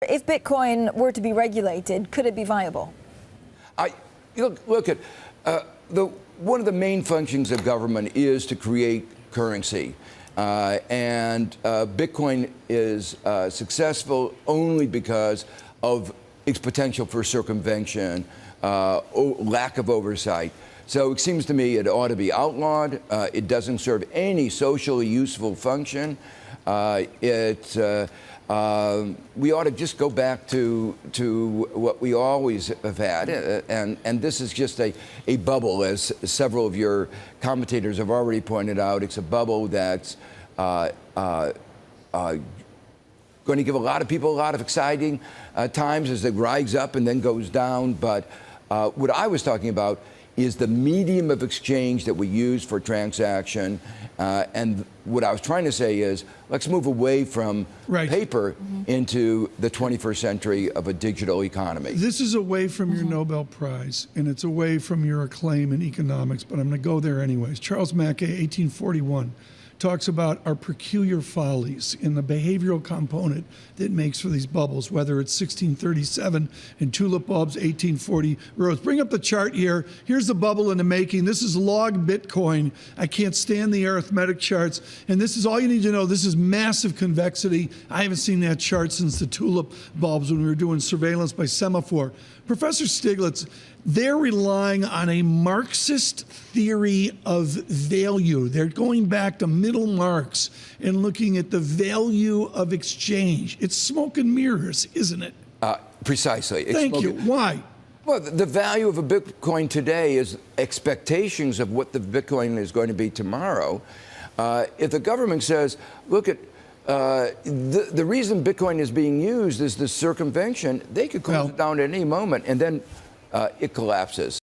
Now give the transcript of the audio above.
If Bitcoin were to be regulated, could it be viable? Look at one of the main functions of government is to create currency. And Bitcoin is successful only because of its potential for circumvention, lack of oversight. So it seems to me it ought to be outlawed. It doesn't serve any socially useful function. We ought to just go back to what we always have had, and this is just a bubble, as several of your commentators have already pointed out. It's a bubble that's going to give a lot of people a lot of exciting times as it rises up and then goes down. But what I was talking about is the medium of exchange that we use for transaction. And what I was trying to say is, let's move away from paper into the 21st century of a digital economy. This is away from your Nobel Prize, and it's away from your acclaim in economics, but I'm going to go there anyways. Charles Mackay, 1841, talks about our peculiar follies in the behavioral component that makes for these bubbles, whether it's 1637 and tulip bulbs, 1840 rose. Bring up the chart here. Here's the bubble in the making. This is log Bitcoin. I can't stand the arithmetic charts. And this is all you need to know. This is massive convexity. I haven't seen that chart since the tulip bulbs when we were doing surveillance by semaphore. Professor Stiglitz, they're relying on a Marxist theory of value. They're going back to middle Marx and looking at the value of exchange. It's smoke and mirrors, isn't it? Precisely. Thank you. Why? Well, the value of a Bitcoin today is expectations of what the Bitcoin is going to be tomorrow. If the government says, look at the reason Bitcoin is being used is the circumvention, they could close it down at any moment, and then it collapses.